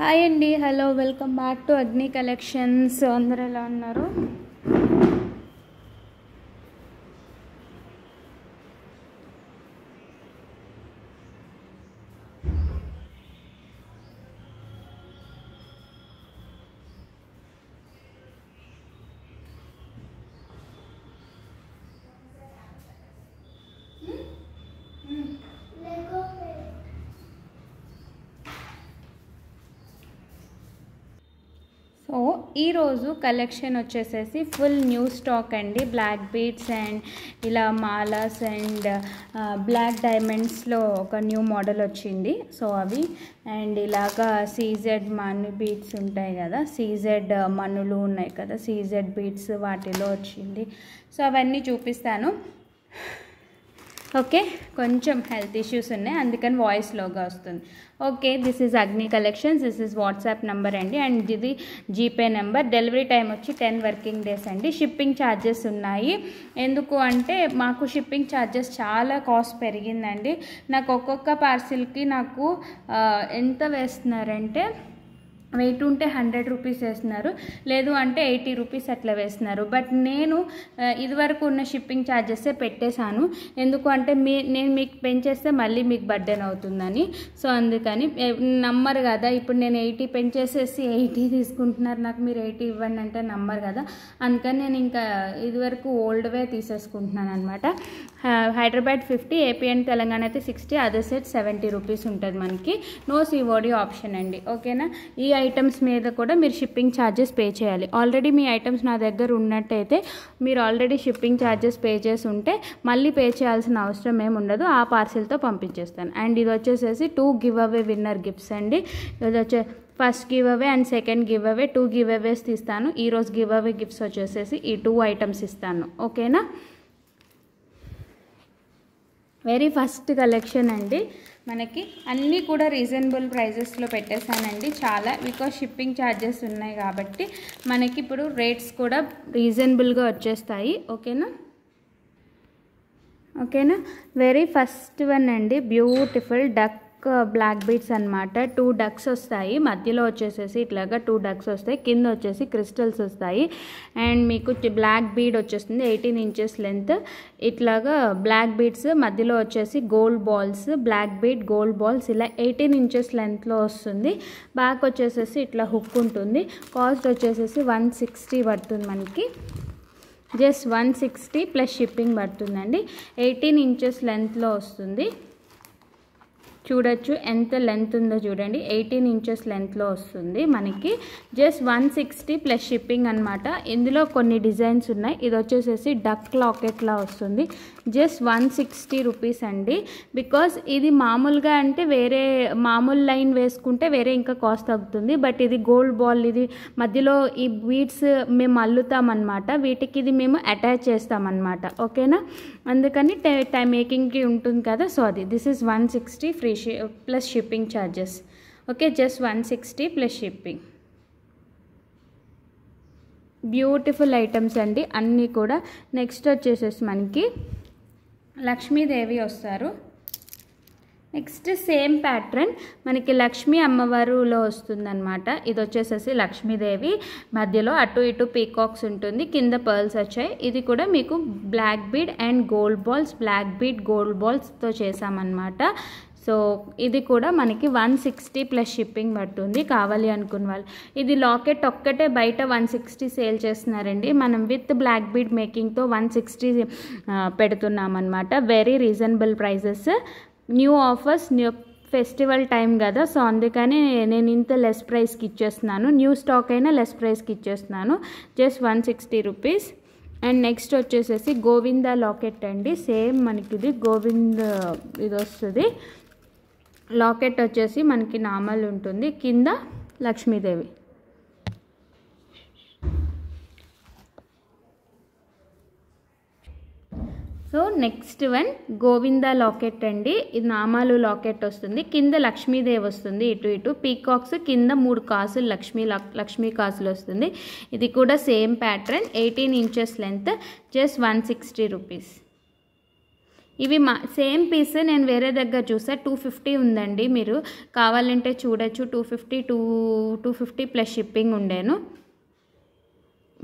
Hi అండి, hello, welcome back to అగ్ని collections. అందరూ ఎలా ఉన్నారు? సో ఈరోజు కలెక్షన్ వచ్చేసేసి ఫుల్ న్యూ స్టాక్ అండి. బ్లాక్ బీడ్స్ అండ్ ఇలా మాలాస్ అండ్ బ్లాక్ డైమండ్స్లో ఒక న్యూ మోడల్ వచ్చింది. సో అవి అండ్ ఇలాగా సీజెడ్ మనీ బీడ్స్ ఉంటాయి కదా, సీజెడ్ మనులు ఉన్నాయి కదా, సీజెడ్ బీడ్స్ వాటిలో వచ్చింది. సో అవన్నీ చూపిస్తాను. ఓకే, కొంచెం హెల్త్ ఇష్యూస్ ఉన్నాయి, అందుకని వాయిస్ లోగా వస్తుంది. ఓకే, దిస్ ఈజ్ అగ్ని collections. This is WhatsApp number అండి అండ్ ఇది జీపే నెంబర్. డెలివరీ టైం వచ్చి 10 వర్కింగ్ డేస్ అండి. షిప్పింగ్ ఛార్జెస్ ఉన్నాయి. ఎందుకు అంటే మాకు షిప్పింగ్ ఛార్జెస్ చాలా కాస్ట్ పెరిగిందండి. నాకు ఒక్కొక్క పార్సిల్కి నాకు ఎంత వేస్తున్నారంటే, వెయిట్ ఉంటే 100 రూపీస్ వేస్తున్నారు, లేదు అంటే 80 రూపీస్ అట్లా వేస్తున్నారు. బట్ నేను ఇదివరకు ఉన్న షిప్పింగ్ ఛార్జెసే పెట్టేశాను. ఎందుకు అంటే నేను మీకు పెంచేస్తే మళ్ళీ మీకు బర్డెన్ అవుతుందని. సో అందుకని నమ్మరు కదా, ఇప్పుడు నేను 80 పెంచేసేసి 80 తీసుకుంటున్నారు, నాకు మీరు 80 ఇవ్వండి అంటే నమ్మరు కదా. అందుకని నేను ఇంకా ఇదివరకు ఓల్డ్వే తీసేసుకుంటున్నాను అనమాట. హైదరాబాద్ 50, ఏపీ అండ్ తెలంగాణ అయితే 60, అదర్ సైడ్ 70 రూపీస్ ఉంటుంది మనకి. నో సిఓడి ఆప్షన్ అండి. ఓకేనా? ఈ ఐటమ్స్ మీద కూడా మీరు షిప్పింగ్ ఛార్జెస్ పే చేయాలి. ఆల్రెడీ మీ ఐటమ్స్ నా దగ్గర ఉన్నట్టయితే మీరు ఆల్రెడీ షిప్పింగ్ ఛార్జెస్ పే చేసి ఉంటే మళ్ళీ పే చేయాల్సిన అవసరం ఏమి ఉండదు, ఆ పార్సిల్తో పంపించేస్తాను. అండ్ ఇది వచ్చేసేసి 2 గివ్ అవే విన్నర్ గిఫ్ట్స్ అండి. ఇది వచ్చే first giveaway and second giveaway, 2 giveaways తీస్తాను. ఈరోజు గివ్ అవే గిఫ్ట్స్ వచ్చేసేసి ఈ 2 ఐటమ్స్ ఇస్తాను. ఓకేనా? వెరీ ఫస్ట్ కలెక్షన్ అండి. మనకి అన్నీ కూడా రీజనబుల్ ప్రైజెస్లో పెట్టేశానండి చాలా, బికాజ్ షిప్పింగ్ ఛార్జెస్ ఉన్నాయి కాబట్టి మనకి ఇప్పుడు రేట్స్ కూడా రీజనబుల్గా వచ్చేస్తాయి. ఓకేనా? వెరీ ఫస్ట్ వన్ అండి, బ్యూటిఫుల్ డక్ బ్లాక్ బీడ్స్ అనమాట. 2 డక్స్ వస్తాయి, మధ్యలో వచ్చేసేసి ఇట్లాగా 2 డక్స్ వస్తాయి, కింద వచ్చేసి క్రిస్టల్స్ వస్తాయి. అండ్ మీకు బ్లాక్ బీడ్ వచ్చేస్తుంది 18 ఇంచెస్ లెంత్. ఇట్లాగా బ్లాక్ బీడ్స్ మధ్యలో వచ్చేసి gold balls, black bead gold balls ఇలా 18 ఇంచెస్ లెంత్లో వస్తుంది. బ్యాక్ వచ్చేసేసి ఇట్లా హుక్ ఉంటుంది. కాస్ట్ వచ్చేసేసి 160 పడుతుంది మనకి. జస్ట్ 160 ప్లస్ షిప్పింగ్ పడుతుందండి. 18 ఇంచెస్ లెంత్లో వస్తుంది. చూడొచ్చు ఎంత లెంత్ ఉందో చూడండి, 18 ఇంచెస్ లెంత్లో వస్తుంది మనకి. జస్ట్ 160 ప్లస్ షిప్పింగ్ అనమాట. ఇందులో కొన్ని డిజైన్స్ ఉన్నాయి. ఇది వచ్చేసేసి డక్ లాకెట్లా వస్తుంది. జస్ట్ 160 రూపీస్ అండి. బికాస్ ఇది మామూలుగా అంటే వేరే మామూలు లైన్ వేసుకుంటే వేరే ఇంకా కాస్ట్ తగ్గుతుంది. బట్ ఇది గోల్డ్ బాల్, ఇది మధ్యలో ఈ బీడ్స్ మేము అల్లుతామన్నమాట, వీటికి ఇది మేము అటాచ్ చేస్తామన్నమాట. ఓకేనా? అందుకని టైం మేకింగ్కి ఉంటుంది కదా. సో అది this is 160 free plus shipping charges. Okay, just 160 plus shipping. Beautiful items అండి అన్నీ కూడా. నెక్స్ట్ వచ్చేసేసి మనకి లక్ష్మీదేవి వస్తారు. నెక్స్ట్ సేమ్ ప్యాటర్న్ మనకి లక్ష్మీ అమ్మవారులో వస్తుందన్నమాట. ఇది వచ్చేసేసి లక్ష్మీదేవి, మధ్యలో అటు ఇటు పీకాక్స్ ఉంటుంది, కింద పర్ల్స్ వచ్చాయి. ఇది కూడా మీకు black bead and gold balls, black bead gold బాల్స్తో చేసామన్నమాట. సో ఇది కూడా మనకి 160 ప్లస్ షిప్పింగ్ పడుతుంది. కావాలి అనుకున్న వాళ్ళు, ఇది లాకెట్ ఒక్కటే బయట 160 సేల్ చేస్తున్నారండి. మనం విత్ బ్లాక్ బీడ్ మేకింగ్తో 160 పెడుతున్నామన్నమాట. Very reasonable prices. New offers, new festival time కదా, సో అందుకని నేను ఇంత లెస్ ప్రైస్కి ఇచ్చేస్తున్నాను. న్యూ స్టాక్ అయినా లెస్ ప్రైస్కి ఇచ్చేస్తున్నాను. Just 160 rupees. అండ్ నెక్స్ట్ వచ్చేసేసి గోవింద లాకెట్ అండి. సేమ్ మనకి ఇది గోవింద ఇది వస్తుంది. లాకెట్ వచ్చేసి మనకి నామల్ ఉంటుంది, కింద Lakshmidevi. So next one Govinda locket అండి. ఇది నామాలు లాకెట్ వస్తుంది, కింద లక్ష్మీదేవి వస్తుంది, ఇటు ఇటు పీకాక్స్, కింద 3 కాసులు లక్ష్మీ కాసులు వస్తుంది. ఇది కూడా same pattern, 18 inches length. Just 160 rupees. ఇవి సేమ్ పీస్ నేను వేరే దగ్గర చూసా 250 ఉందండి, మీరు కావాలంటే చూడొచ్చు. 250 ప్లస్ షిప్పింగ్ ఉండేను,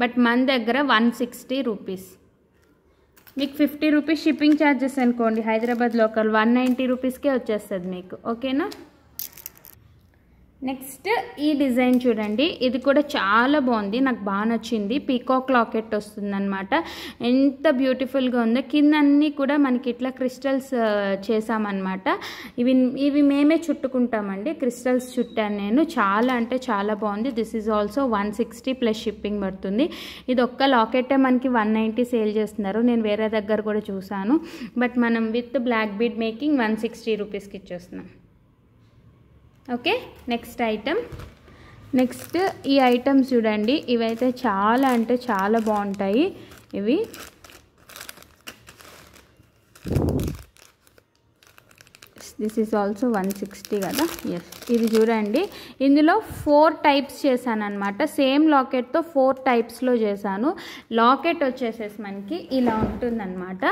బట్ మన దగ్గర 160 రూపీస్. మీకు 50 రూపీస్ షిప్పింగ్ ఛార్జెస్ అనుకోండి, హైదరాబాద్ లోకల్ 190 రూపీస్కే వచ్చేస్తుంది మీకు. ఓకేనా. నెక్స్ట్ ఈ డిజైన్ చూడండి, ఇది కూడా చాలా బాగుంది, నాకు బాగా నచ్చింది. పీకాక్ లాకెట్ వస్తుందన్నమాట. ఎంత బ్యూటిఫుల్గా ఉందో. కింద అన్నీ కూడా మనకి ఇట్లా క్రిస్టల్స్ చేసామన్నమాట. ఇవి మేమే చుట్టుకుంటామండి, క్రిస్టల్స్ చుట్టాను నేను. చాలా అంటే చాలా బాగుంది. This is also 160 plus shipping పడుతుంది. ఇది ఒక్క లాకెటే మనకి 190 సేల్ చేస్తున్నారు, నేను వేరే దగ్గర కూడా చూసాను. బట్ మనం విత్ బ్లాక్ బీడ్ మేకింగ్ 160 రూపీస్కి ఇచ్చేస్తున్నాం. ఓకే. Next item. నెక్స్ట్ ఈ ఐటమ్స్ చూడండి, ఇవైతే చాలా అంటే చాలా బాగుంటాయి. ఇవి దిస్ ఈజ్ ఆల్సో 160 కదా. ఎస్, ఇది చూడండి, ఇందులో 4 టైప్స్ చేశాను అనమాట. సేమ్ లాకెట్తో 4 టైప్స్లో చేశాను. లాకెట్ వచ్చేసేసి మనకి ఇలా ఉంటుందన్నమాట.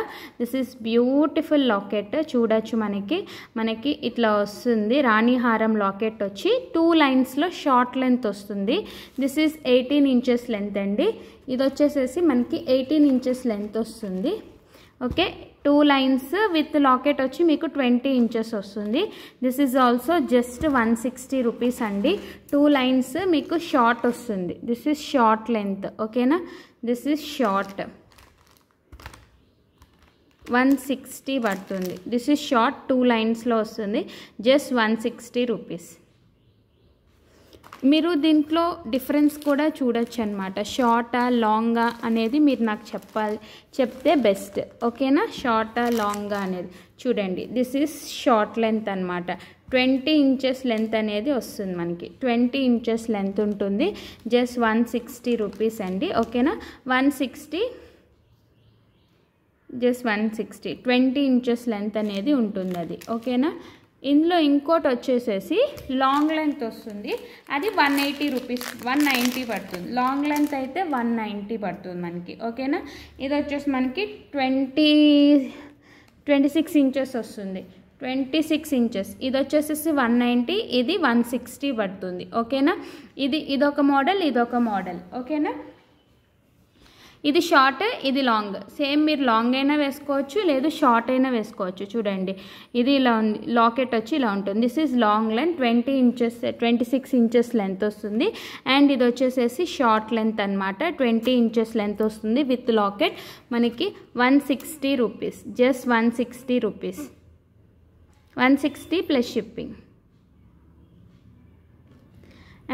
This is beautiful locket. చూడొచ్చు, మనకి ఇట్లా వస్తుంది. రాణిహారం లాకెట్ వచ్చి 2 లైన్స్లో షార్ట్ లెంత్ వస్తుంది. దిస్ ఈజ్ 18 ఇంచెస్ లెంత్ అండి. ఇది వచ్చేసేసి మనకి 18 ఇంచెస్ లెంత్ వస్తుంది. ఓకే. 2 లైన్స్ విత్ లాకెట్ వచ్చి మీకు 20 ఇంచెస్ వస్తుంది. This is also just 160 rupees అండి. 2 లైన్స్ మీకు షార్ట్ వస్తుంది. This is short length. ఓకేనా. దిస్ ఈజ్ షార్ట్, 160 పడుతుంది. దిస్ ఈజ్ షార్ట్, 2 లైన్స్లో వస్తుంది. Just 160 rupees. మీరు దీంట్లో డిఫరెన్స్ కూడా చూడొచ్చు అనమాట. షార్టా లాంగా అనేది మీరు నాకు చెప్తే బెస్ట్. ఓకేనా. షార్టా లాంగా అనేది చూడండి. దిస్ ఈజ్ షార్ట్ లెంత్ అనమాట. 20 ఇంచెస్ లెంత్ అనేది వస్తుంది మనకి. 20 ఇంచెస్ లెంత్ ఉంటుంది. జస్ట్ 160 రూపీస్ అండి. ఓకేనా. 160, జస్ట్ 160. 20 ఇంచెస్ లెంత్ అనేది ఉంటుంది అది. ఓకేనా. ఇందులో ఇంకోటి వచ్చేసేసి లాంగ్ లెంత్ వస్తుంది, అది 180 రూపీస్, 190 పడుతుంది. లాంగ్ లెంత్ అయితే 190 పడుతుంది మనకి. ఓకేనా. ఇది వచ్చేసి మనకి 26 ఇంచెస్ వస్తుంది. 26 ఇంచెస్. ఇది వచ్చేసేసి 190, ఇది 160 పడుతుంది. ఓకేనా. ఇదొక మోడల్, ఇదొక మోడల్. ఓకేనా. ఇది షార్ట్, ఇది లాంగ్. సేమ్ మీరు లాంగ్ అయినా వేసుకోవచ్చు, లేదు షార్ట్ అయినా వేసుకోవచ్చు. చూడండి, ఇది ఇలా ఉంది. లాకెట్ వచ్చి ఇలా ఉంటుంది. This is long length, 26 inches length వస్తుంది. అండ్ ఇది వచ్చేసేసి షార్ట్ లెంత్ అనమాట. 20 ఇంచెస్ లెంత్ వస్తుంది విత్ లాకెట్. మనకి 160 rupees. Just 160 rupees. 160 plus shipping.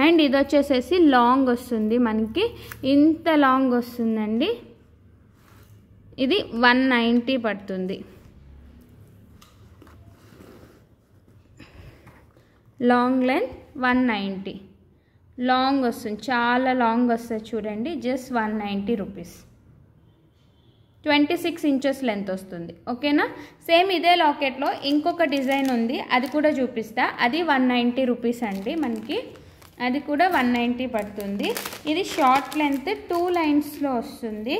And ఇది వచ్చేసేసి లాంగ్ వస్తుంది మనకి, ఇంత లాంగ్ వస్తుందండి. ఇది 190 పడుతుంది. Long length 190. లాంగ్ వస్తుంది, చాలా లాంగ్ వస్తుంది చూడండి. Just 190 rupees. 26 ఇంచెస్ లెంత్ వస్తుంది. ఓకేనా. సేమ్ ఇదే లాకెట్లో ఇంకొక డిజైన్ ఉంది, అది కూడా చూపిస్తా. అది 190 రూపీస్ అండి మనకి. అది కూడా 190 పడుతుంది. ఇది షార్ట్ లెంత్ 2 లైన్స్లో వస్తుంది.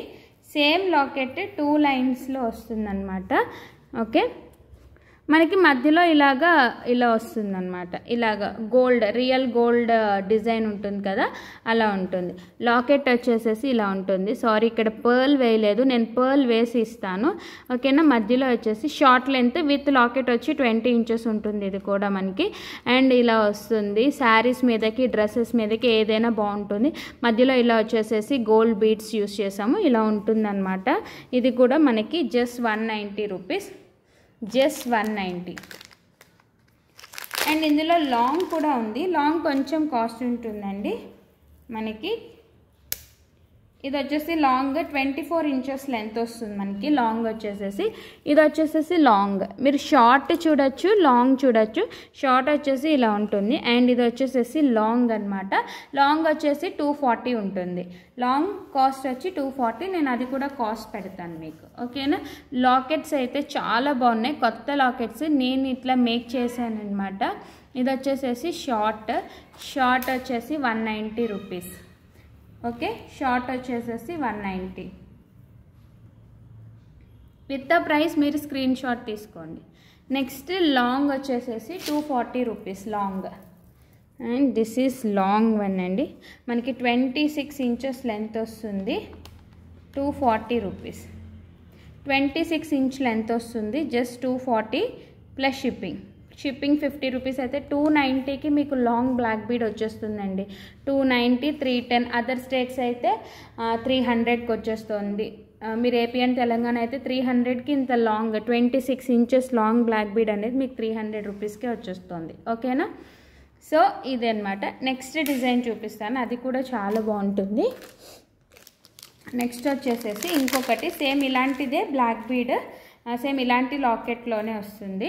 సేమ్ లాకెట్ 2 లైన్స్లో వస్తుంది అనమాట. ఓకే. మనకి మధ్యలో ఇలా వస్తుందన్నమాట. ఇలాగా గోల్డ్, రియల్ గోల్డ్ డిజైన్ ఉంటుంది కదా, అలా ఉంటుంది. లాకెట్ వచ్చేసేసి ఇలా ఉంటుంది. సారీ, ఇక్కడ పర్ల్ వేయలేదు, నేను పర్ల్ వేసి ఇస్తాను. ఓకేనా. మధ్యలో వచ్చేసి షార్ట్ లెంత్ విత్ లాకెట్ వచ్చి 20 ఇంచెస్ ఉంటుంది ఇది కూడా మనకి. అండ్ ఇలా వస్తుంది. శారీస్ మీదకి, డ్రెస్సెస్ మీదకి ఏదైనా బాగుంటుంది. మధ్యలో ఇలా వచ్చేసేసి గోల్డ్ బీడ్స్ యూస్ చేసాము, ఇలా ఉంటుందన్నమాట. ఇది కూడా మనకి జస్ట్ 190 రూపీస్. జస్ట్ 190. అండ్ ఇందులో లాంగ్ కూడా ఉంది. లాంగ్ కొంచెం కాస్ట్ ఉంటుందండి మనకి. ఇది వచ్చేసి లాంగ్ 24 ఇంచెస్ లెంత్ వస్తుంది మనకి. లాంగ్ వచ్చేసేసి ఇది వచ్చేసేసి లాంగ్. మీరు షార్ట్ చూడొచ్చు, లాంగ్ చూడొచ్చు. షార్ట్ వచ్చేసి ఇలా ఉంటుంది. అండ్ ఇది వచ్చేసేసి లాంగ్ అనమాట. లాంగ్ వచ్చేసి 240 ఉంటుంది. లాంగ్ కాస్ట్ వచ్చి 240. నేను అది కూడా కాస్ట్ పెడతాను మీకు. ఓకేనా. లాకెట్స్ అయితే చాలా బాగున్నాయి, కొత్త లాకెట్స్. నేను ఇట్లా మేక్ చేశాను అనమాట. ఇది వచ్చేసేసి షార్ట్ వచ్చేసి 190 రూపీస్. ఓకే. షార్ట్ వచ్చేసేసి 190. విత్ ద ప్రైస్ మీరు స్క్రీన్ షాట్ తీసుకోండి. నెక్స్ట్ లాంగ్ వచ్చేసేసి 240 rupees long. And this is long one అండి. మనకి 26 ఇంచెస్ లెంత్ వస్తుంది. 240 రూపీస్. 26 ఇంచ్ లెంత్ వస్తుంది. Just 240 plus shipping. Shipping 50 rupees అయితే 290కి మీకు లాంగ్ బ్లాక్ బీడ్ వచ్చేస్తుందండి. 290, 310. అదర్ స్టేట్స్ అయితే 300కి వచ్చేస్తుంది. మీరు ఏపీ అండ్ తెలంగాణ అయితే 300కి ఇంత long 26 inches long black bead అనేది మీకు 300 రూపీస్కే వచ్చేస్తుంది. ఓకేనా? సో ఇది అనమాట. నెక్స్ట్ డిజైన్ చూపిస్తాను, అది కూడా చాలా బాగుంటుంది. నెక్స్ట్ వచ్చేసేసి ఇంకొకటి సేమ్ ఇలాంటిదే బ్లాక్ బీడ్, సేమ్ ఇలాంటి లాకెట్లోనే వస్తుంది.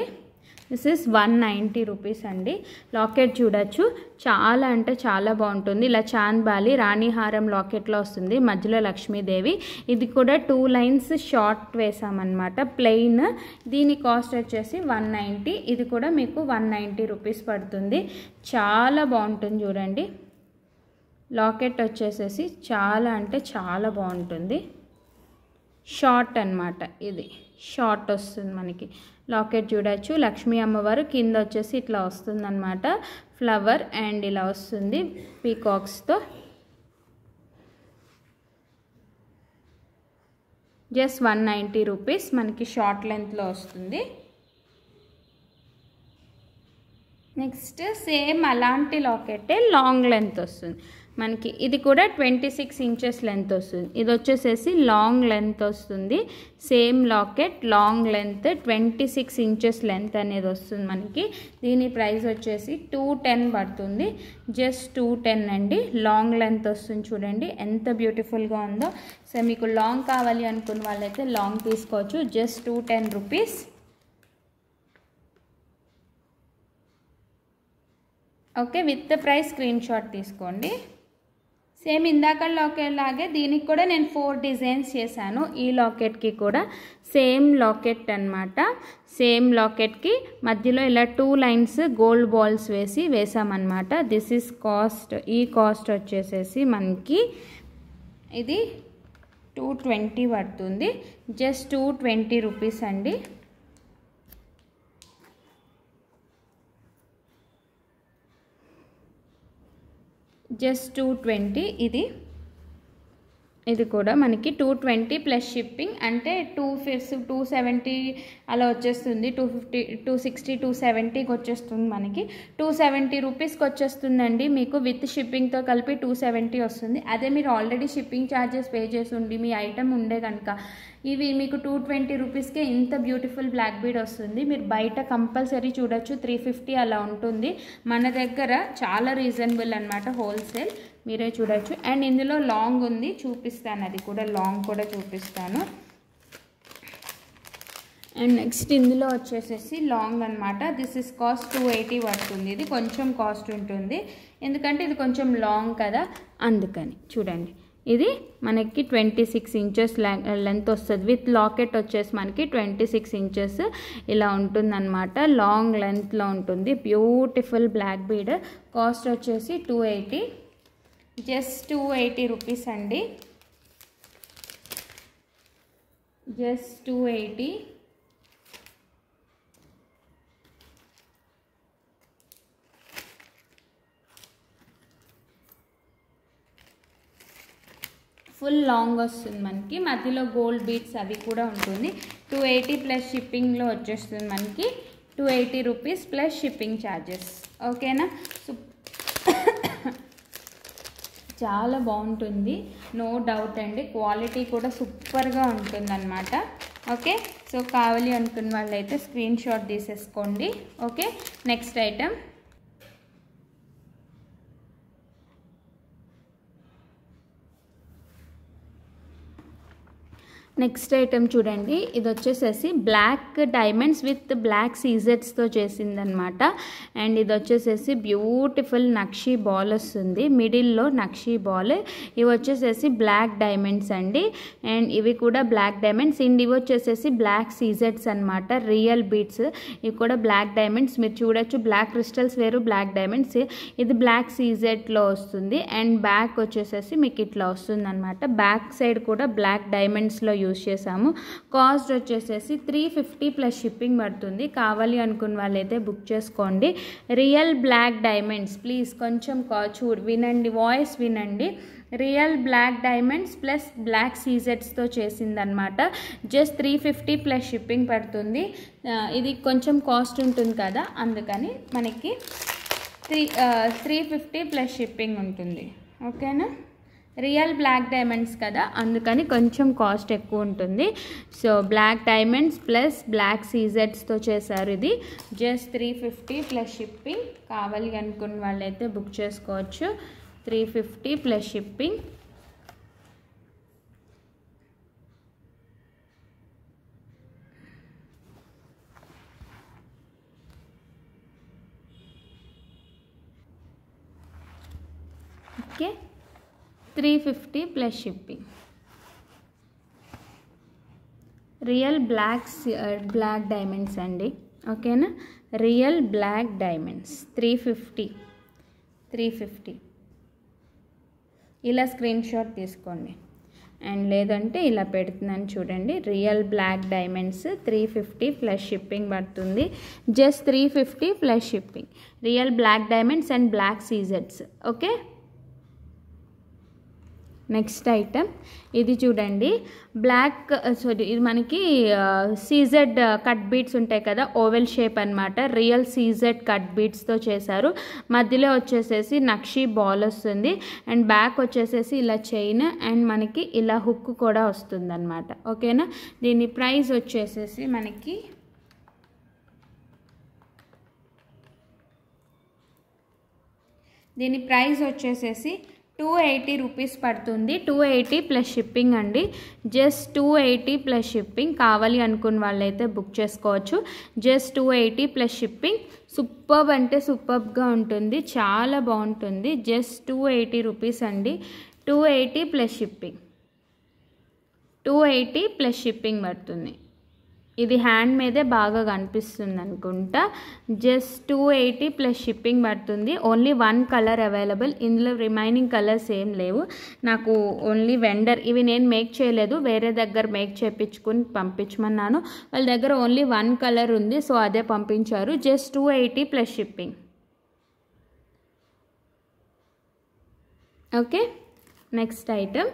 దిస్ ఈస్ 190 రూపీస్ అండి. లాకెట్ చూడొచ్చు, చాలా అంటే చాలా బాగుంటుంది. ఇలా చాంద్బాలి రాణిహారం లాకెట్లో వస్తుంది, మధ్యలో లక్ష్మీదేవి. ఇది కూడా 2 లైన్స్ షార్ట్ వేసామన్నమాట, ప్లెయిన్. దీని కాస్ట్ వచ్చేసి 190. ఇది కూడా మీకు 190 రూపీస్ పడుతుంది. చాలా బాగుంటుంది చూడండి. లాకెట్ వచ్చేసేసి చాలా అంటే చాలా బాగుంటుంది. షార్ట్ అన్నమాట, ఇది షార్ట్ వస్తుంది మనకి. లాకెట్ చూడొచ్చు, లక్ష్మీ అమ్మవారు కింద వచ్చేసి ఇట్లా వస్తుందన్నమాట, ఫ్లవర్ అండ్ ఇలా వస్తుంది పీకాక్స్తో. జస్ట్ 190 రూపీస్ మనకి షార్ట్ లెంత్లో వస్తుంది. నెక్స్ట్ సేమ్ అలాంటి లాకెటే లాంగ్ లెంత్ వస్తుంది మనకి. ఇది కూడా 26 ఇంచెస్ లెంత్ వస్తుంది. ఇది వచ్చేసేసి లాంగ్ లెంత్ వస్తుంది. Same locket long length 26 inches length అనేది వస్తుంది మనకి. దీని ప్రైస్ వచ్చేసి 210 పడుతుంది. జస్ట్ 210 అండి. లాంగ్ లెంత్ వస్తుంది చూడండి ఎంత బ్యూటిఫుల్గా ఉందో. సో మీకు లాంగ్ కావాలి అనుకున్న వాళ్ళైతే లాంగ్ తీసుకోవచ్చు. Just 210 rupees. Okay, with price screen shot తీసుకోండి. సేమ్ ఇందాక లాకెట్ లాగే దీనికి కూడా నేను 4 డిజైన్స్ చేశాను. ఈ లాకెట్కి కూడా సేమ్ లాకెట్ అనమాట. సేమ్ లాకెట్కి మధ్యలో ఇలా 2 లైన్స్ గోల్డ్ బాల్స్ వేసామన్నమాట. This is cost. ఈ కాస్ట్ వచ్చేసేసి మనకి ఇది 220 పడుతుంది. జస్ట్ 220 రూపీస్ అండి. జస్ట్ 220. ఇది కూడా మనకి 220 ప్లస్ షిప్పింగ్ అంటే 270 అలా వచ్చేస్తుంది. 250, 260, 270కి వచ్చేస్తుంది మనకి. 270 రూపీస్కి వచ్చేస్తుందండి మీకు. విత్ షిప్పింగ్తో కలిపి 270 వస్తుంది. అదే మీరు ఆల్రెడీ షిప్పింగ్ ఛార్జెస్ పే చేసి ఉండి మీ ఐటమ్ ఉండే కనుక ఇవి మీకు 220 రూపీస్కే ఇంత బ్యూటిఫుల్ బ్లాక్ బీడ్ వస్తుంది. మీరు బయట కంపల్సరీ చూడొచ్చు 350 అలా ఉంటుంది. మన దగ్గర చాలా రీజనబుల్ అనమాట, హోల్సేల్. మీరే చూడొచ్చు. అండ్ ఇందులో లాంగ్ ఉంది, చూపిస్తాను. అది కూడా లాంగ్ కూడా చూపిస్తాను. అండ్ నెక్స్ట్ ఇందులో వచ్చేసేసి లాంగ్ అనమాట. దిస్ ఇస్ కాస్ట్ 280 పడుతుంది. ఇది కొంచెం కాస్ట్ ఉంటుంది ఎందుకంటే ఇది కొంచెం లాంగ్ కదా, అందుకని. చూడండి, ఇది మనకి 26 ఇంచెస్ లెంత్ వస్తుంది. విత్ లాకెట్ వచ్చేసి మనకి 26 ఇంచెస్ ఇలా ఉంటుందన్నమాట. లాంగ్ లెంత్లో ఉంటుంది. Beautiful black bead. కాస్ట్ వచ్చేసి 280. జస్ట్ 280 రూపీస్ అండి. జస్ట్ 280. ఫుల్ లాంగ్ వస్తుంది మనకి. మధ్యలో గోల్డ్ బీడ్స్ అవి కూడా ఉంటుంది. 280 ప్లస్ షిప్పింగ్లో వచ్చేస్తుంది మనకి. 280 రూపీస్ ప్లస్ షిప్పింగ్ ఛార్జెస్. ఓకేనా? చాలా బాగుంటుంది, నో డౌట్ అండి. క్వాలిటీ కూడా సూపర్గా ఉంటుందన్నమాట. ఓకే, సో కావాలి అనుకున్న వాళ్ళైతే స్క్రీన్ షాట్ తీసేసుకోండి. Okay, next item. Next item చూడండి. ఇది వచ్చేసేసి బ్లాక్ డైమండ్స్ విత్ బ్లాక్ సీజెట్స్తో చేసిందనమాట. అండ్ ఇది వచ్చేసేసి బ్యూటిఫుల్ నక్షీ బాల్ వస్తుంది, మిడిల్లో నక్షీ బాల్. ఇవి వచ్చేసేసి బ్లాక్ డైమండ్స్ అండి. అండ్ ఇవి కూడా బ్లాక్ డైమండ్స్. అండ్ ఇవి వచ్చేసేసి బ్లాక్ సీజెట్స్ అనమాట, రియల్ బీడ్స్. ఇవి కూడా బ్లాక్ డైమండ్స్. మీరు చూడొచ్చు, బ్లాక్ క్రిస్టల్స్ వేరు, బ్లాక్ డైమండ్స్. ఇది బ్లాక్ సీజెట్లో వస్తుంది. అండ్ బ్యాక్ వచ్చేసేసి మీకు ఇట్లా వస్తుంది అనమాట. బ్యాక్ సైడ్ కూడా బ్లాక్ డైమండ్స్లో యూజ్ చేసాము. కాస్ట్ వచ్చేసేసి 350 ప్లస్ షిప్పింగ్ పడుతుంది. కావాలి అనుకున్న వాళ్ళైతే బుక్ చేసుకోండి. రియల్ బ్లాక్ డైమండ్స్, ప్లీజ్ కొంచెం వినండి, వాయిస్ వినండి. Real black diamonds plus black సీజెట్స్తో చేసిందనమాట. జస్ట్ 350 ప్లస్ షిప్పింగ్ పడుతుంది. ఇది కొంచెం కాస్ట్ ఉంటుంది కదా, అందుకని మనకి 350 ప్లస్ షిప్పింగ్ ఉంటుంది. ఓకేనా, రియల్ బ్లాక్ డైమండ్స్ కదా, అందుకని కొంచెం కాస్ట్ ఎక్కువ ఉంటుంది. So black diamonds plus black సీజెట్స్తో చేశారు. ఇది జస్ట్ 350 ప్లస్ షిప్పింగ్. కావాలి అనుకున్న వాళ్ళైతే బుక్ చేసుకోవచ్చు. 350 plus shipping. Okay, 350 plus shipping. Real black diamonds అండి. ఓకేనా, రియల్ బ్లాక్ డైమండ్స్ 350 ఇలా స్క్రీన్ షాట్ తీసుకోండి. అండ్ లేదంటే ఇలా పెడుతున్నాను చూడండి. Real black diamonds 350 plus shipping పడుతుంది. Just 350 plus shipping. Real black diamonds and black సీజెట్స్. ఓకే, నెక్స్ట్ ఐటమ్ ఇది చూడండి. ఇది మనకి సీజెడ్ కట్ బీడ్స్ ఉంటాయి కదా, ఓవెల్ షేప్ అనమాట. రియల్ సీజెడ్ కట్ బీడ్స్తో చేశారు. మధ్యలో వచ్చేసేసి నక్షి బాల్ వస్తుంది. అండ్ బ్యాక్ వచ్చేసేసి ఇలా చైన్ అండ్ మనకి ఇలా హుక్ కూడా వస్తుంది అనమాట. ఓకేనా, దీని ప్రైస్ వచ్చేసేసి మనకి దీని ప్రైస్ వచ్చేసేసి 280 రూపీస్ పడుతుంది. 280 ప్లస్ షిప్పింగ్ అండి. Just 280 plus shipping. కావాలి అనుకున్న వాళ్ళైతే బుక్ చేసుకోవచ్చు. Just 280 plus shipping. సూపర్బ్ అంటే సూపర్బ్గా ఉంటుంది, చాలా బాగుంటుంది. జస్ట్ 280 రూపీస్ అండి. 280 ప్లస్ షిప్పింగ్. 280 ప్లస్ షిప్పింగ్ పడుతుంది. ఇది హ్యాండ్ మీదే బాగా కనిపిస్తుంది అనుకుంటా. జస్ట్ 280 ప్లస్ షిప్పింగ్ పడుతుంది. Only 1 colour available. ఇందులో రిమైనింగ్ కలర్స్ ఏం లేవు. నాకు ఓన్లీ వెండర్, ఇవి నేను మేక్ చేయలేదు, వేరే దగ్గర మేక్ చేయించుకుని పంపించమన్నాను. వాళ్ళ దగ్గర ఓన్లీ 1 కలర్ ఉంది, సో అదే పంపించారు. Just 280 plus shipping. Okay, next item.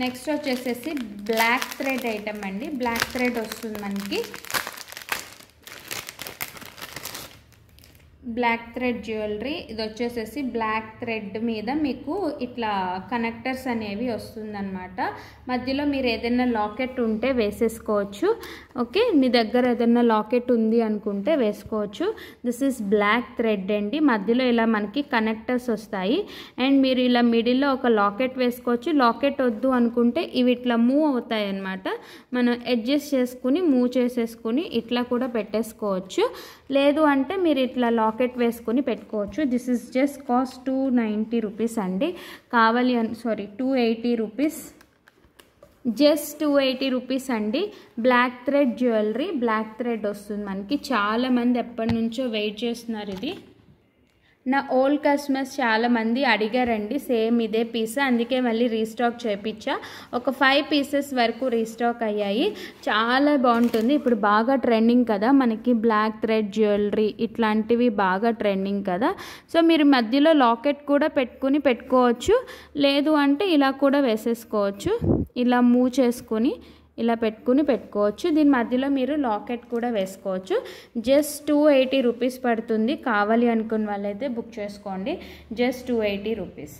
Next వచ్చేసేసి బ్లాక్ థ్రెడ్ ఐటమ్ అండి. బ్లాక్ థ్రెడ్ వస్తుంది మనకి. Black thread jewellery. ఇది వచ్చేసేసి బ్లాక్ థ్రెడ్ మీద మీకు ఇట్లా కనెక్టర్స్ అనేవి వస్తుందన్నమాట. మధ్యలో మీరు ఏదైనా లాకెట్ ఉంటే వేసేసుకోవచ్చు. ఓకే, మీ దగ్గర ఏదైనా లాకెట్ ఉంది అనుకుంటే వేసుకోవచ్చు. దిస్ ఈస్ బ్లాక్ థ్రెడ్ అండి. మధ్యలో ఇలా మనకి కనెక్టర్స్ వస్తాయి. అండ్ మీరు ఇలా మిడిల్లో ఒక లాకెట్ వేసుకోవచ్చు. లాకెట్ వద్దు అనుకుంటే ఇవి ఇట్లా మూవ్ అవుతాయి అన్నమాట. మనం అడ్జస్ట్ చేసుకుని మూవ్ చేసేసుకుని ఇట్లా కూడా పెట్టేసుకోవచ్చు. లేదు అంటే మీరు ఇట్లా లాకెట్ వేసుకొని పెట్టుకోవచ్చు. This is just cost 290 rupees అండి. 280 రూపీస్. జస్ట్ 280 రూపీస్ అండి. Black thread jewellery. Black thread వస్తుంది మనకి. చాలామంది ఎప్పటి నుంచో వెయిట్ చేస్తున్నారు. ఇది నా ఓల్డ్ కస్టమర్స్ చాలామంది అడిగారండి సేమ్ ఇదే పీస్, అందుకే మళ్ళీ రీస్టాక్ చేయించా. ఒక 5 పీసెస్ వరకు రీస్టాక్ అయ్యాయి. చాలా బాగుంటుంది. ఇప్పుడు బాగా ట్రెండింగ్ కదా మనకి బ్లాక్ థ్రెడ్ జ్యువెలరీ, ఇట్లాంటివి బాగా ట్రెండింగ్ కదా. సో మీరు మధ్యలో లాకెట్ కూడా పెట్టుకోవచ్చు. లేదు అంటే ఇలా కూడా వేసేసుకోవచ్చు. ఇలా మూవ్ చేసుకొని ఇలా పెట్టుకోవచ్చు. దీని మధ్యలో మీరు లాకెట్ కూడా వేసుకోవచ్చు. జస్ట్ 280 రూపీస్ పడుతుంది. కావాలి అనుకున్న వాళ్ళైతే బుక్ చేసుకోండి. Just 280 rupees.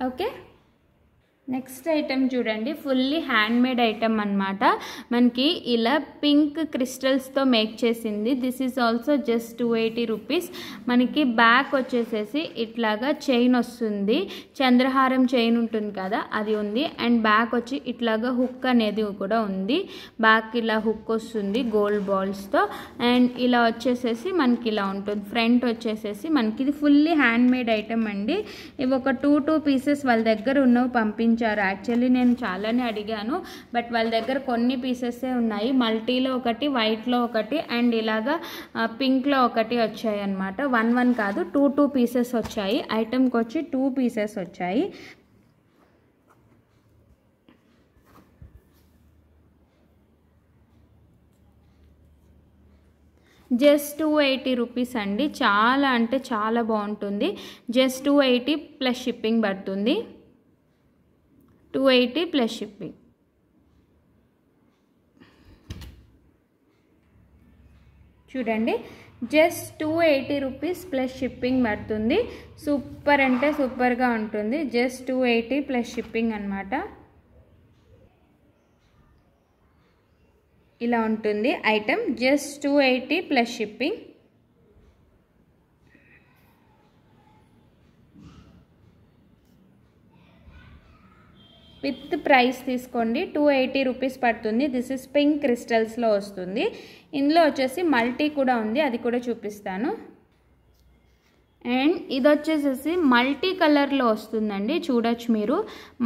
Okay, next item చూడండి. ఫుల్లీ హ్యాండ్మేడ్ ఐటమ్ అనమాట. మనకి ఇలా పింక్ క్రిస్టల్స్తో మేక్ చేసింది. This is also just 280 rupees. మనకి బ్యాక్ వచ్చేసేసి ఇట్లాగా చైన్ వస్తుంది. చంద్రహారం చైన్ ఉంటుంది కదా, అది ఉంది. అండ్ బ్యాక్ వచ్చి ఇట్లాగా హుక్ అనేది కూడా ఉంది. బ్యాక్ ఇలా హుక్ వస్తుంది గోల్డ్ బాల్స్తో. అండ్ ఇలా వచ్చేసేసి మనకి ఇలా ఉంటుంది. ఫ్రంట్ వచ్చేసేసి మనకి ఇది ఫుల్లీ హ్యాండ్మేడ్ ఐటమ్ అండి. ఇవి ఒక 2 పీసెస్ వాళ్ళ దగ్గర ఉన్నవి పంపించారు. పంపించారు. యాక్చువల్లీ నేను చాలానే అడిగాను, బట్ వాళ్ళ దగ్గర కొన్ని పీసెసే ఉన్నాయి. మల్టీలో ఒకటి, వైట్లో ఒకటి అండ్ ఇలాగా పింక్లో ఒకటి వచ్చాయి అన్నమాట. 1 కాదు, 2 పీసెస్ వచ్చాయి. ఐటమ్కి వచ్చి 2 పీసెస్ వచ్చాయి. జస్ట్ 280 రూపీస్ అండి. చాలా అంటే చాలా బాగుంటుంది. జస్ట్ 280 ప్లస్ షిప్పింగ్ పడుతుంది. 280 ప్లస్ షిప్పింగ్. చూడండి, జస్ట్ 280 రూపీస్ ప్లస్ షిప్పింగ్ పడుతుంది. సూపర్ అంటే సూపర్గా ఉంటుంది. జస్ట్ 280 ప్లస్ షిప్పింగ్ అన్నమాట. ఇలా ఉంటుంది item. Just 280 plus shipping. With price తీసుకోండి. 280 రూపీస్ పడుతుంది. దిస్ ఇస్ పింక్ క్రిస్టల్స్లో వస్తుంది. ఇందులో వచ్చేసి మల్టీ కూడా ఉంది, అది కూడా చూపిస్తాను. అండ్ ఇది వచ్చేసేసి మల్టీ కలర్లో వస్తుందండి. చూడొచ్చు మీరు,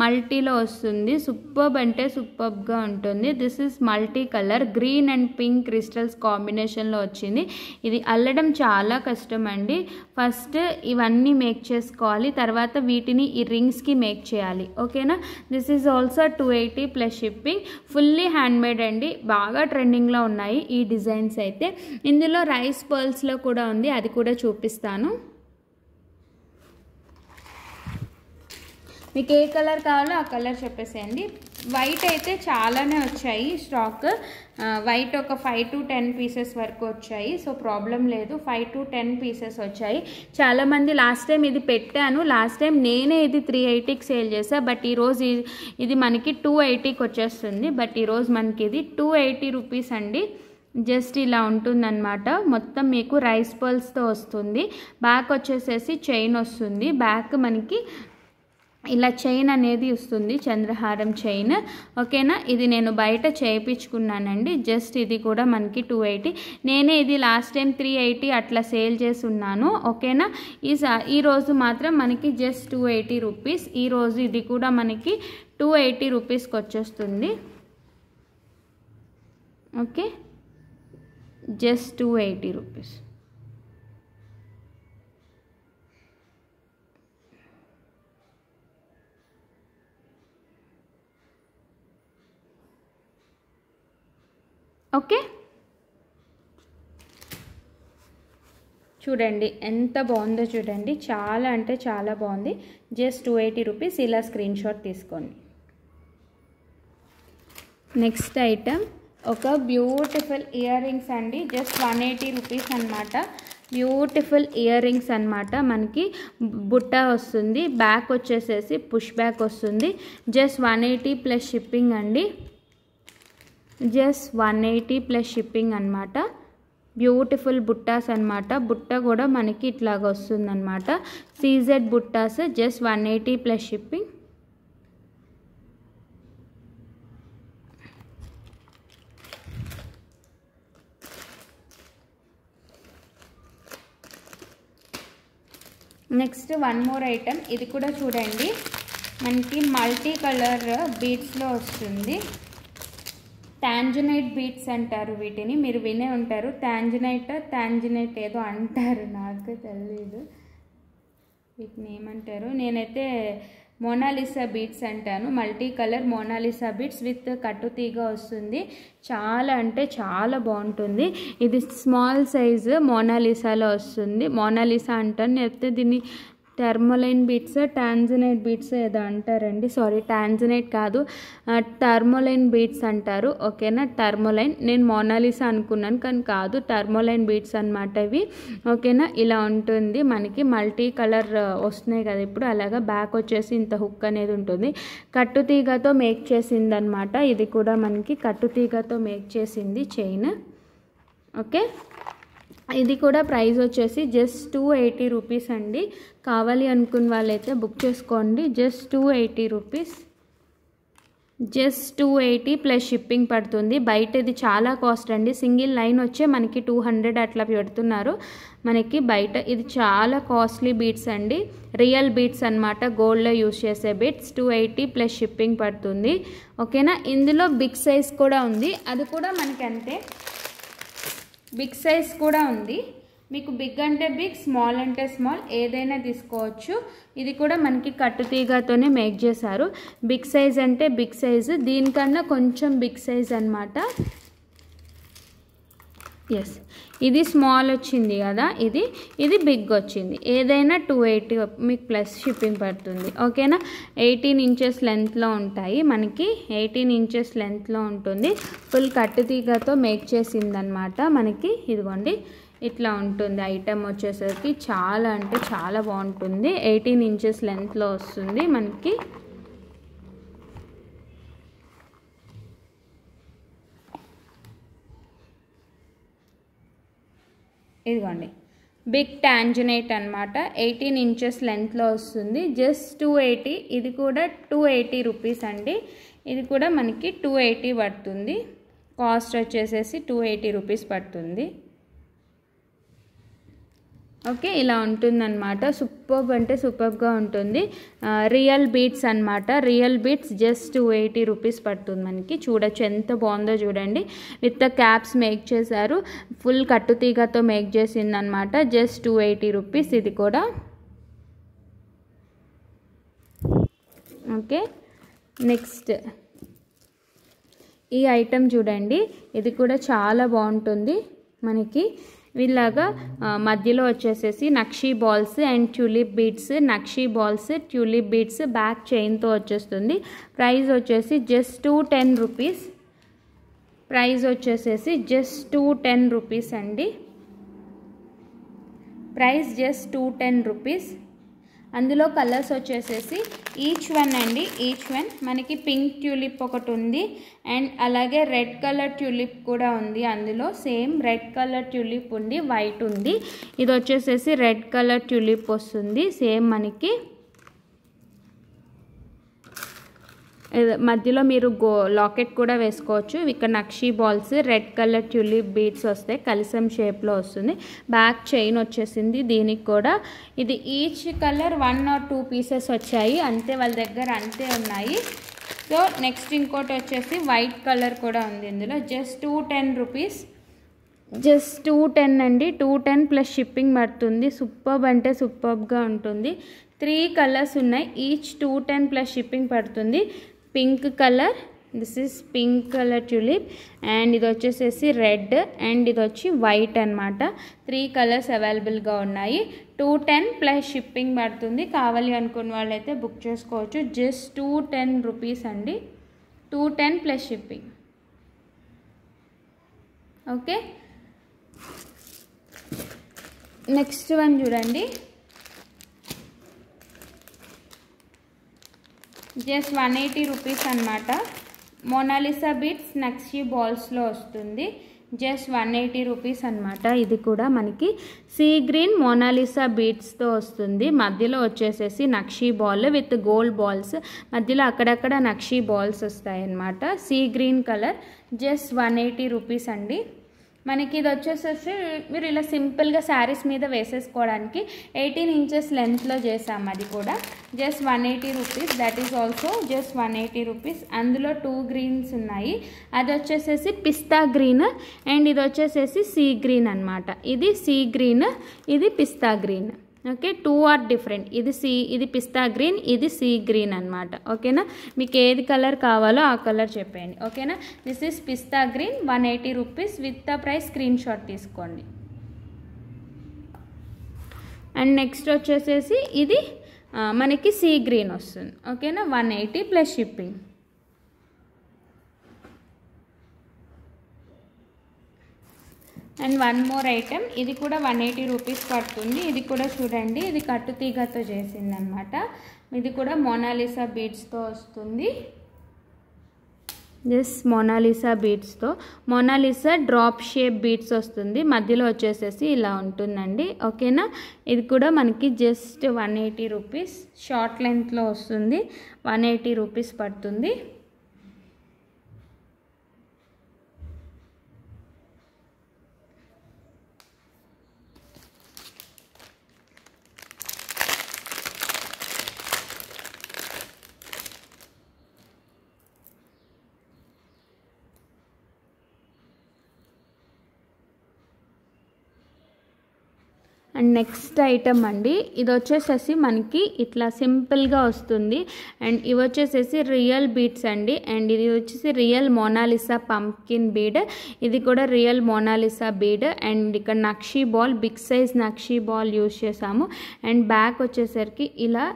మల్టీలో వస్తుంది. సూపర్బ్ అంటే సూపర్బ్గా ఉంటుంది. This is multi colour, green and pink crystals కాంబినేషన్లో వచ్చింది. ఇది అల్లడం చాలా కష్టం అండి. ఫస్ట్ ఇవన్నీ మేక్ చేసుకోవాలి, తర్వాత వీటిని ఈ రింగ్స్కి మేక్ చేయాలి. ఓకేనా. This is also 280 plus shipping. Fully handmade అండి. బాగా ట్రెండింగ్లో ఉన్నాయి ఈ డిజైన్స్ అయితే. ఇందులో రైస్ పర్ల్స్లో కూడా ఉంది, అది కూడా చూపిస్తాను. మీకు ఏ కలర్ కావాలో ఆ కలర్ చెప్పేసేయండి. వైట్ అయితే చాలానే వచ్చాయి స్టాక్. వైట్ ఒక 5 to 10 పీసెస్ వరకు వచ్చాయి. సో ప్రాబ్లం లేదు, 5 to 10 పీసెస్ వచ్చాయి. చాలామంది లాస్ట్ టైం ఇది పెట్టాను, లాస్ట్ టైం నేనే ఇది 380కి సేల్ చేశాను. బట్ ఈరోజు ఇది మనకి 280కి వచ్చేస్తుంది. బట్ ఈరోజు మనకి ఇది 280 రూపీస్ అండి. జస్ట్ ఇలా ఉంటుందన్నమాట. మొత్తం మీకు రైస్ పర్ల్స్తో వస్తుంది. బ్యాక్ వచ్చేసేసి చైన్ వస్తుంది. బ్యాక్ మనకి ఇలా చైన్ అనేది వస్తుంది, చంద్రహారం చైన్. ఓకేనా. ఇది నేను బయట చేయించుకున్నానండి. జస్ట్ ఇది కూడా మనకి 280. నేనే ఇది లాస్ట్ టైం 380 అట్లా సేల్ చేసి ఉన్నాను. ఓకేనా. ఈరోజు మాత్రం మనకి జస్ట్ 280 రూపీస్. ఈరోజు ఇది కూడా మనకి 280 రూపీస్కి వచ్చేస్తుంది. Okay, just 280 rupees. ఓకే, చూడండి ఎంత బాగుందో చూడండి. చాలా అంటే చాలా బాగుంది. Just 280 rupees. ఇలా స్క్రీన్ షాట్ తీసుకోండి. నెక్స్ట్ ఐటమ్ ఒక బ్యూటిఫుల్ ఇయర్ రింగ్స్ అండి. జస్ట్ 180 రూపీస్ అనమాట. బ్యూటిఫుల్ ఇయర్ రింగ్స్ అనమాట. మనకి బుట్ట వస్తుంది, బ్యాక్ వచ్చేసేసి పుష్ బ్యాక్ వస్తుంది. జస్ట్ 180 ప్లస్ షిప్పింగ్ అండి. జస్ట్ 180 ప్లస్ షిప్పింగ్ అనమాట. బ్యూటిఫుల్ బుట్టాస్ అనమాట. బుట్ట కూడా మనకి ఇట్లాగ వస్తుంది అనమాట. సీజెడ్ బుట్టాస్. Just 180 plus shipping. Next one more item. ఇది కూడా చూడండి, మనకి మల్టీ కలర్ బీడ్స్లో వస్తుంది. టాంజనైట్ బీడ్స్ అంటారు వీటిని, మీరు వినే ఉంటారు. టాంజనైట్ ఏదో అంటారు, నాకు తెలియదు వీటిని ఏమంటారు. నేనైతే మోనాలిసా బీడ్స్ అంటాను. Multi colour Mona Lisa beads with కట్టుతీగ వస్తుంది. చాలా అంటే చాలా బాగుంటుంది. ఇది స్మాల్ సైజు మోనాలిసాలో వస్తుంది. మోనాలిసా అంటాను, లేకపోతే దీన్ని టర్మోలైన్ బీడ్స్, టాంజనైట్ బీడ్స్ ఏదో అంటారండి. సారీ, టాంజనైట్ కాదు, టర్మోలైన్ బీడ్స్ అంటారు. ఓకేనా. టర్మోలైన్, నేను మోనాలిసా అనుకున్నాను కానీ కాదు, టర్మోలైన్ బీడ్స్ అనమాట ఇవి. ఓకేనా. ఇలా ఉంటుంది మనకి. మల్టీ కలర్ వస్తున్నాయి కదా ఇప్పుడు, అలాగా బ్యాక్ వచ్చేసి ఇంత హుక్ అనేది ఉంటుంది. కట్టుతీగతో మేక్ చేసింది అనమాట. ఇది కూడా మనకి కట్టుతీగతో మేక్ చేసింది చైన్. ఓకే, ఇది కూడా ప్రైస్ వచ్చేసి జస్ట్ 280 రూపీస్ అండి. కావాలి అనుకున్న వాళ్ళైతే బుక్ చేసుకోండి. Just 280 rupees. Just 280 plus shipping పడుతుంది. బయట ఇది చాలా కాస్ట్ అండి. సింగిల్ లైన్ వచ్చే మనకి 200 అట్లా పెడుతున్నారు. మనకి బయట ఇది చాలా కాస్ట్లీ బీడ్స్ అండి. రియల్ బీడ్స్ అనమాట, గోల్డ్లో యూస్ చేసే బీడ్స్. 280 ప్లస్ షిప్పింగ్ పడుతుంది. ఓకేనా. ఇందులో బిగ్ సైజ్ కూడా ఉంది, అది కూడా మనకి అంతే. బిగ్ సైజ్ కూడా ఉంది. మీకు బిగ్ అంటే బిగ్, స్మాల్ అంటే స్మాల్, ఏదైనా తీసుకోవచ్చు. ఇది కూడా మనకి కట్టుతీగతోనే మేక్ చేశారు. బిగ్ సైజ్ అంటే బిగ్ సైజు, దీనికన్నా కొంచెం బిగ్ సైజ్ అనమాట. ఎస్, ఇది స్మాల్ వచ్చింది కదా, ఇది బిగ్ వచ్చింది. ఏదైనా 280 మీకు ప్లస్ షిప్పింగ్ పడుతుంది. ఓకేనా. 18 ఇంచెస్ లెంత్లో ఉంటాయి మనకి. 18 ఇంచెస్ లెంత్లో ఉంటుంది. ఫుల్ కట్టుతీగతో మేక్ చేసిందనమాట మనకి. ఇదిగోండి ఇట్లా ఉంటుంది. ఐటమ్ వచ్చేసరికి చాలా అంటే చాలా బాగుంటుంది. 18 ఇంచెస్ లెంత్లో వస్తుంది మనకి. ఇదిగోండి బిగ్ టాంజనైట్ అనమాట. 18 ఇంచెస్ లెంత్లో వస్తుంది. జస్ట్ 280. ఇది కూడా 280 రూపీస్ అండి. ఇది కూడా మనకి 280 పడుతుంది. కాస్ట్ వచ్చేసేసి 280 రూపీస్ పడుతుంది. ఓకే, ఇలా ఉంటుందన్నమాట. సూపర్బ్ అంటే సూపర్బ్గా ఉంటుంది. రియల్ బీడ్స్ అనమాట. రియల్ బీడ్స్ జస్ట్ 280 రూపీస్ పడుతుంది మనకి. చూడొచ్చు ఎంత బాగుందో చూడండి. విత్ ద క్యాప్స్ మేక్ చేశారు. ఫుల్ కట్టుతీగతో మేక్ చేసిందనమాట. జస్ట్ 280 రూపీస్ ఇది కూడా. ఓకే, నెక్స్ట్ ఈ ఐటమ్ చూడండి. ఇది కూడా చాలా బాగుంటుంది మనకి. వీళ్ళగా మధ్యలో వచ్చేసేసి నక్షీ బాల్స్ అండ్ ట్యూలిప్ బీడ్స్, నక్షీ బాల్స్, ట్యూలిప్ బీడ్స్ బ్యాక్ చైన్తో వచ్చేస్తుంది. ప్రైస్ వచ్చేసి జస్ట్ 210 రూపీస్. ప్రైస్ వచ్చేసేసి జస్ట్ 210 రూపీస్ అండి. Price just 210 rupees. అందులో కలర్స్ వచ్చేసేసి ఈచ్ వన్ అండి. ఈచ్ వన్ మనకి పింక్ ట్యూలిప్ ఒకటి ఉంది, అండ్ అలాగే రెడ్ కలర్ ట్యూలిప్ కూడా ఉంది. అందులో సేమ్ రెడ్ కలర్ ట్యూలిప్ ఉంది, వైట్ ఉంది. ఇది వచ్చేసేసి రెడ్ కలర్ ట్యూలిప్ వస్తుంది సేమ్ మనకి. మధ్యలో మీరు లాకెట్ కూడా వేసుకోవచ్చు. ఇక్కడ nakshi balls, red colour tulip beads వస్తాయి. కలిసం షేప్లో వస్తుంది. బ్యాక్ చైన్ వచ్చేసింది దీనికి కూడా. ఇది ఈచ్ కలర్ 1 or 2 పీసెస్ వచ్చాయి అంతే, వాళ్ళ దగ్గర అంతే ఉన్నాయి. సో నెక్స్ట్ ఇంకోటి వచ్చేసి వైట్ కలర్ కూడా ఉంది ఇందులో. Just 210 rupees. జస్ట్ 210 అండి. 210 ప్లస్ షిప్పింగ్ పడుతుంది. సూపర్బ్ అంటే సూపర్బ్గా ఉంటుంది. 3 కలర్స్ ఉన్నాయి. ఈచ్ 210 ప్లస్ షిప్పింగ్ పడుతుంది. Pink colour, this is pink colour tulip, and ఇది వచ్చేసేసి రెడ్, అండ్ ఇది వచ్చి వైట్ అనమాట. 3 కలర్స్ అవైలబుల్గా ఉన్నాయి. 210 ప్లస్ షిప్పింగ్ పడుతుంది. కావాలి అనుకున్న వాళ్ళైతే బుక్ చేసుకోవచ్చు. జస్ట్ 210 రూపీస్ అండి. 210 plus shipping. Okay, next one చూడండి. జస్ట్ 180 రూపీస్ అనమాట. మోనాలిసా బీడ్స్ నక్షీ బాల్స్లో వస్తుంది. జస్ట్ 180 రూపీస్ అనమాట. ఇది కూడా మనకి సీ గ్రీన్ మోనాలిసా బీడ్స్తో వస్తుంది. మధ్యలో వచ్చేసేసి nakshi ball with gold balls, మధ్యలో అక్కడక్కడ నక్షీ బాల్స్ వస్తాయి అన్నమాట. Sea green colour. Just 180 rupees అండి. మనకి ఇది వచ్చేసేసి మీరు ఇలా సింపుల్గా శారీస్ మీద వేసేసుకోవడానికి 18 ఇంచెస్ లెంత్లో చేసాము. అది కూడా just 180 rupees. That is also just 180 rupees. అందులో 2 గ్రీన్స్ ఉన్నాయి. అది వచ్చేసేసి పిస్తా గ్రీన్, అండ్ ఇది వచ్చేసేసి సీ గ్రీన్ అనమాట. ఇది సీ గ్రీన్, ఇది పిస్తా గ్రీన్. Okay, 2 are different. ఇది పిస్తా గ్రీన్, ఇది సీ గ్రీన్ అనమాట. ఓకేనా. మీకు ఏది కలర్ కావాలో ఆ కలర్ చెప్పండి. ఓకేనా. This is pista green, 180 rupees. With the price screen shot తీసుకోండి. అండ్ నెక్స్ట్ వచ్చేసేసి ఇది మనకి సీ గ్రీన్ వస్తుంది. ఓకేనా. 180 plus shipping. And one more item. ఇది కూడా 180 రూపీస్ పడుతుంది. ఇది కూడా చూడండి, ఇది కట్టుతీగతో చేసింది అనమాట. ఇది కూడా మోనాలిసా బీడ్స్తో వస్తుంది. జస్ట్ మోనాలిసా బీడ్స్తో, మోనాలిసా డ్రాప్ షేప్ బీడ్స్ వస్తుంది. మధ్యలో వచ్చేసేసి ఇలా ఉంటుందండి. ఓకేనా. ఇది కూడా మనకి జస్ట్ 180 రూపీస్. షార్ట్ లెంత్లో వస్తుంది. 180 రూపీస్ పడుతుంది. అండ్ నెక్స్ట్ ఐటమ్ అండి, ఇది వచ్చేసేసి మనకి ఇట్లా సింపుల్గా వస్తుంది. అండ్ ఇవి వచ్చేసేసి రియల్ బీడ్స్ అండి. అండ్ ఇది వచ్చేసి రియల్ మోనాలిసా పంప్కిన్ బీడ్, ఇది కూడా రియల్ మోనాలిసా బీడ్. అండ్ ఇక్కడ నక్షీ బాల్, బిగ్ సైజ్ నక్షీ బాల్ యూజ్ చేసాము. అండ్ బ్యాక్ వచ్చేసరికి ఇలా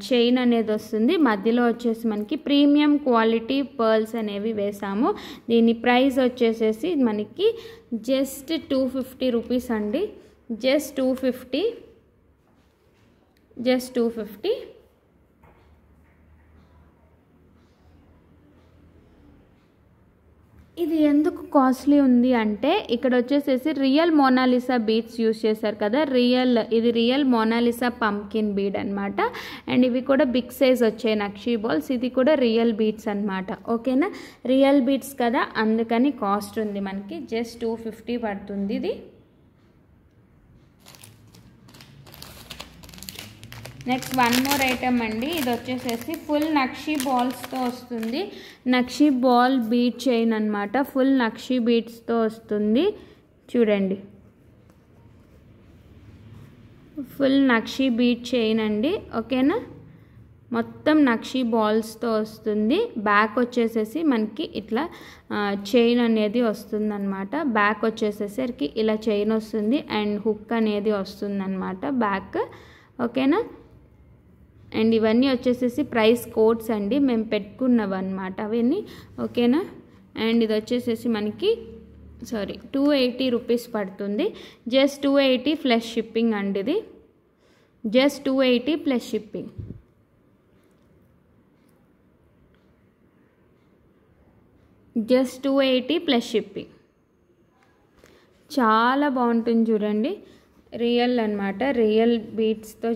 చైన్ అనేది వస్తుంది. మధ్యలో వచ్చేసి మనకి ప్రీమియం క్వాలిటీ పర్ల్స్ అనేవి వేసాము. దీని ప్రైస్ వచ్చేసేసి మనకి జస్ట్ 250 రూపీస్ అండి. జస్ట్ 250. ఇది ఎందుకు కాస్ట్లీ ఉంది అంటే ఇక్కడ వచ్చేసేసి రియల్ మోనాలిసా బీడ్స్ యూస్ చేశారు కదా, ఇది రియల్ మోనాలిసా పంప్కిన్ బీడ్ అనమాట. అండ్ ఇవి కూడా బిగ్ సైజ్ వచ్చాయి నక్షీ బాల్స్, ఇది కూడా రియల్ బీడ్స్ అనమాట. ఓకేనా, రియల్ బీడ్స్ కదా అందుకని కాస్ట్ ఉంది మనకి. జస్ట్ 250 పడుతుంది ఇది. నెక్స్ట్ వన్ మోర్ ఐటమ్ అండి, ఇది వచ్చేసేసి ఫుల్ నక్షీ బాల్స్తో వస్తుంది. నక్షీ బాల్ బీడ్ చైన్ అనమాట, ఫుల్ నక్షీ బీడ్స్తో వస్తుంది. చూడండి, ఫుల్ నక్షీ బీడ్ చైన్ అండి. ఓకేనా, మొత్తం నక్షీ బాల్స్తో వస్తుంది. బ్యాక్ వచ్చేసేసి మనకి ఇట్లా చైన్ అనేది వస్తుంది అనమాట. బ్యాక్ వచ్చేసేసరికి ఇలా చైన్ వస్తుంది అండ్ హుక్ అనేది వస్తుంది అనమాట బ్యాక్. ఓకేనా, అండ్ ఇవన్నీ వచ్చేసేసి ప్రైస్ కోడ్స్ అండి, మేము పెట్టుకున్నవి అనమాట అవన్నీ. ఓకేనా, అండ్ ఇది వచ్చేసేసి మనకి 280 రూపీస్ పడుతుంది. జస్ట్ 280 ప్లస్ షిప్పింగ్ అండి. ఇది just 280 plus shipping. Just 280 plus shipping. చాలా బాగుంటుంది చూడండి, రియల్ అనమాట, రియల్ బీడ్స్తో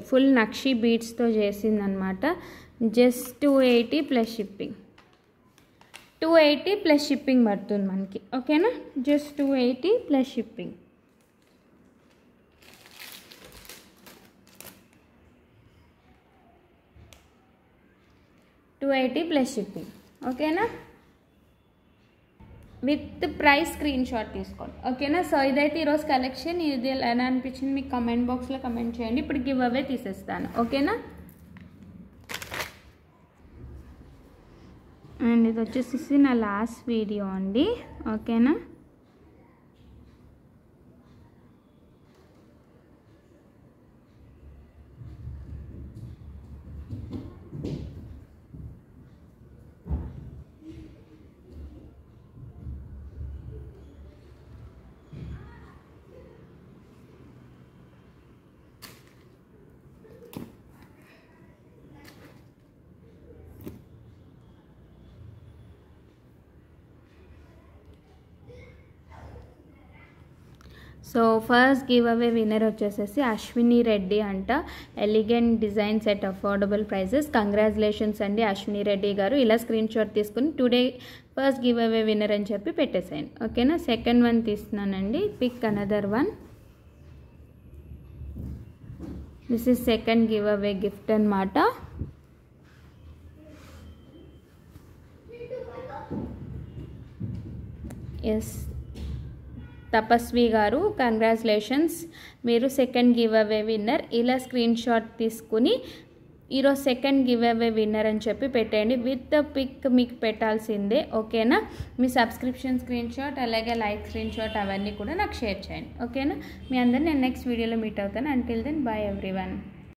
ఫుల్ నక్షీ బీడ్స్తో చేసిందనమాట. Just 280 plus shipping. 280 plus shipping పడుతుంది మనకి. ఓకేనా, just 280 plus shipping. $280 plus shipping. ఓకేనా, విత్ ప్రైస్ స్క్రీన్ షాట్ తీసుకోండి. ఓకేనా, సో ఇదైతే ఈరోజు కలెక్షన్. ఇది ఎలా అనిపించింది మీకు కమెంట్ బాక్స్లో కమెంట్ చేయండి. ఇప్పుడు గివ్ అవే తీసేస్తాను. ఓకేనా, అండ్ ఇది వచ్చేసి నా లాస్ట్ వీడియో అండి. ఓకేనా, so first giveaway winner వచ్చేసేసి అశ్విని రెడ్డి అంట. Elegant design set, affordable prices. Congratulations అండి అశ్విని రెడ్డి గారు. ఇలా స్క్రీన్ షాట్ తీసుకుని today first giveaway winner అని చెప్పి పెట్టేసేయండి. ఓకేనా, సెకండ్ వన్ తీస్తున్నానండి. Pick another one. This is second giveaway gift అనమాట. ఎస్, తపస్వి గారు కంగ్రాచులేషన్స్, మీరు సెకండ్ గివ్ అవే విన్నర్. ఇలా స్క్రీన్ షాట్ తీసుకుని ఈరోజు సెకండ్ గివ్ అవే విన్నర్ అని చెప్పి పెట్టండి. విత్ పిక్ మీకు పెట్టాల్సిందే. ఓకేనా, మీ సబ్స్క్రిప్షన్ స్క్రీన్ షాట్ అలాగే లైక్ స్క్రీన్ షాట్ అవన్నీ కూడా నాకు షేర్ చేయండి. ఓకేనా, మీ అందరిని నేను నెక్స్ట్ వీడియోలో మీట్ అవుతాను. Until then bye everyone.